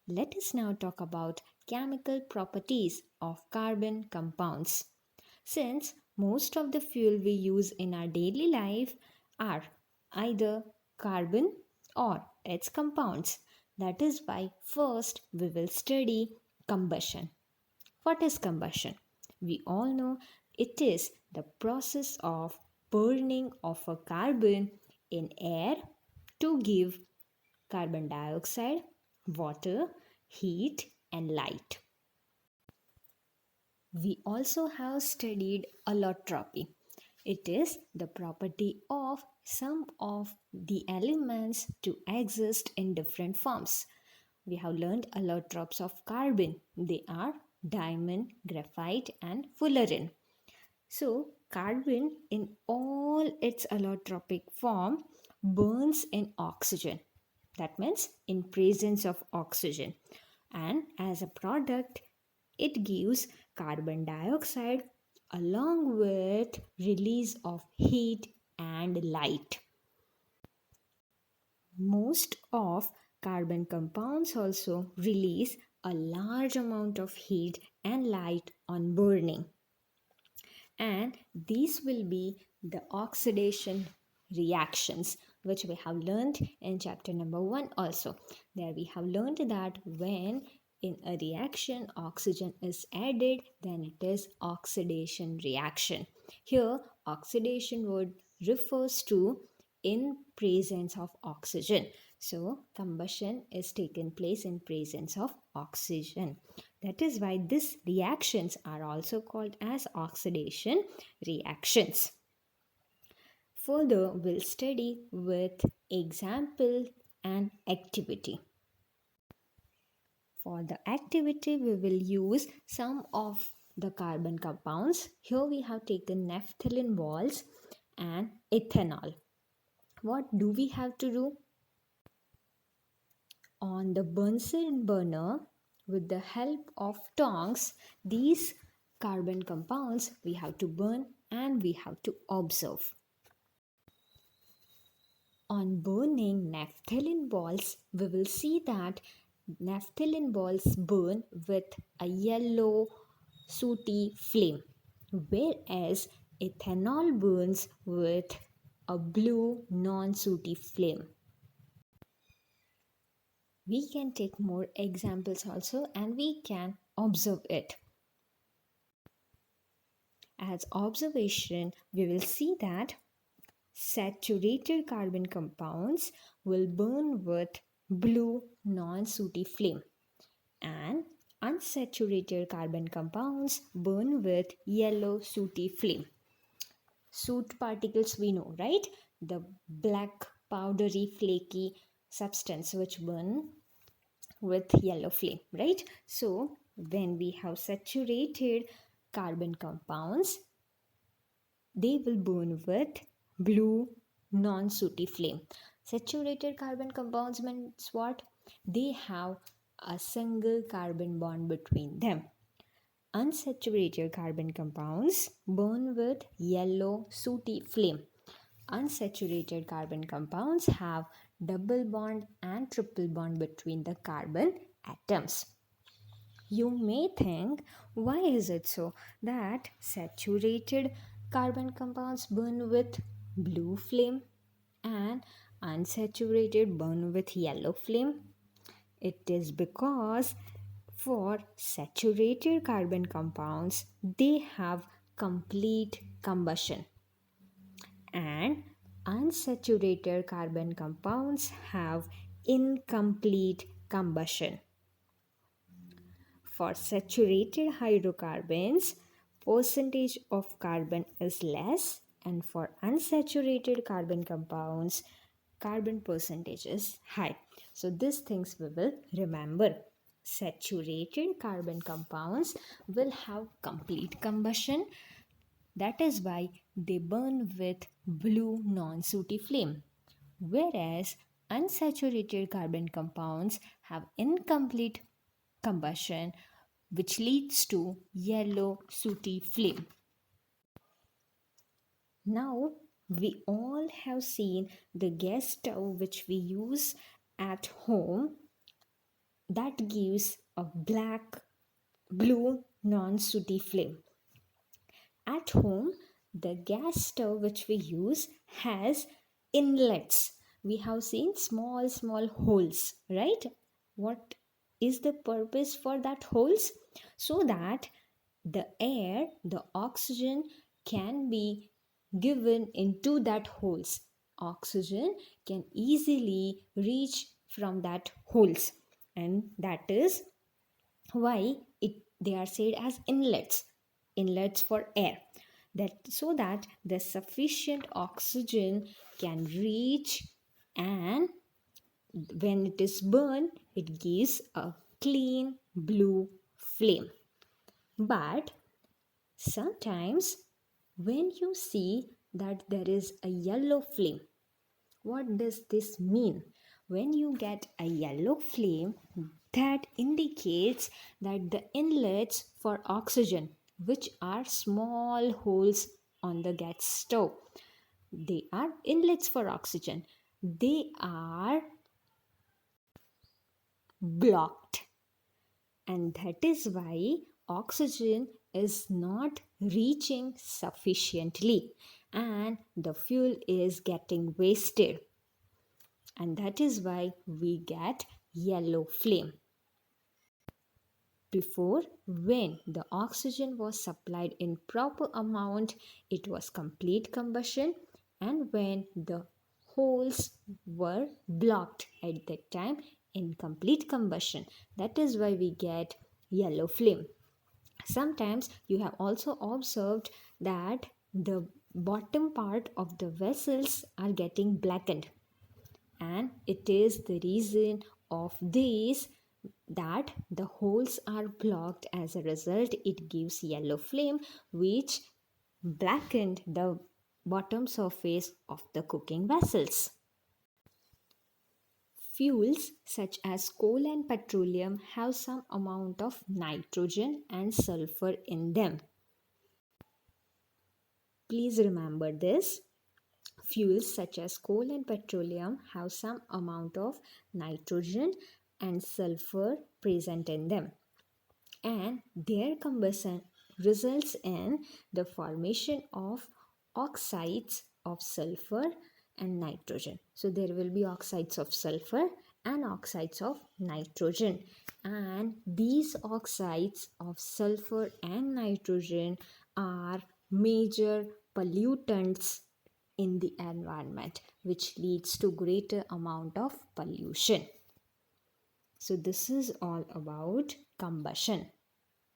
Let us now talk about chemical properties of carbon compounds. Since most of the fuel we use in our daily life are either carbon or its compounds, that is why first we will study combustion. What is combustion? We all know it is the process of burning of a carbon in air to give carbon dioxide, water, heat, and light. We also have studied allotropy. It is the property of some of the elements to exist in different forms. We have learned allotropes of carbon. They are diamond, graphite, and fullerene. So, carbon in all its allotropic form burns in oxygen. That means in presence of oxygen. And as a product, it gives carbon dioxide along with release of heat and light. Most of carbon compounds also release a large amount of heat and light on burning, and these will be the oxidation reactions, which we have learned in chapter number 1 also. There we have learned that when in a reaction oxygen is added, then it is oxidation reaction. Here oxidation word refers to in presence of oxygen. So combustion is taken place in presence of oxygen. That is why these reactions are also called as oxidation reactions. Further, we'll study with example and activity. For the activity, we will use some of the carbon compounds. Here we have taken naphthalene balls and ethanol. What do we have to do? On the Bunsen burner, with the help of tongs, these carbon compounds we have to burn and we have to observe. On burning naphthalene balls, we will see that naphthalene balls burn with a yellow sooty flame, whereas ethanol burns with a blue non-sooty flame. We can take more examples also and we can observe it. As observation, we will see that saturated carbon compounds will burn with blue non-sooty flame, and unsaturated carbon compounds burn with yellow sooty flame. Soot particles we know, right? The black powdery flaky substance which burn with yellow flame, right? So when we have saturated carbon compounds, they will burn with blue non-sooty flame. Saturated carbon compounds means what? They have a single carbon bond between them. Unsaturated carbon compounds burn with yellow sooty flame. Unsaturated carbon compounds have double bond and triple bond between the carbon atoms. You may think, why is it so that saturated carbon compounds burn with blue flame and unsaturated burn with yellow flame? It is because for saturated carbon compounds, they have complete combustion, and unsaturated carbon compounds have incomplete combustion. For saturated hydrocarbons, percentage of carbon is less, and for unsaturated carbon compounds, carbon percentage is high. So these things we will remember. Saturated carbon compounds will have complete combustion. That is why they burn with blue non-sooty flame. Whereas unsaturated carbon compounds have incomplete combustion, which leads to yellow sooty flame. Now we all have seen the gas stove which we use at home. that gives a blue non-sooty flame. At home, the gas stove which we use has inlets. We have seen small holes, right? What is the purpose for that holes? So that the air, the oxygen can be given into that holes. Oxygen can easily reach from that holes, and that is why they are said as inlets for air, that so that the sufficient oxygen can reach, and when it is burned it gives a clean blue flame. But sometimes when you see that there is a yellow flame, what does this mean? When you get a yellow flame, that indicates that the inlets for oxygen, which are small holes on the gas stove, they are inlets for oxygen. They are blocked. And that is why oxygen is not reaching sufficiently and the fuel is getting wasted. And that is why we get yellow flame. Before, when the oxygen was supplied in proper amount, it was complete combustion, and when the holes were blocked at that time, incomplete combustion. That is why we get yellow flame. Sometimes you have also observed that the bottom part of the vessels are getting blackened, and it is the reason of this that the holes are blocked. As a result, it gives yellow flame which blackened the bottom surface of the cooking vessels. Fuels such as coal and petroleum have some amount of nitrogen and sulfur in them. Please remember this. Fuels such as coal and petroleum have some amount of nitrogen and sulfur present in them, and their combustion results in the formation of oxides of sulfur and nitrogen. So there will be oxides of sulfur and oxides of nitrogen, and these oxides of sulfur and nitrogen are major pollutants in the environment, which leads to greater amount of pollution. So this is all about combustion.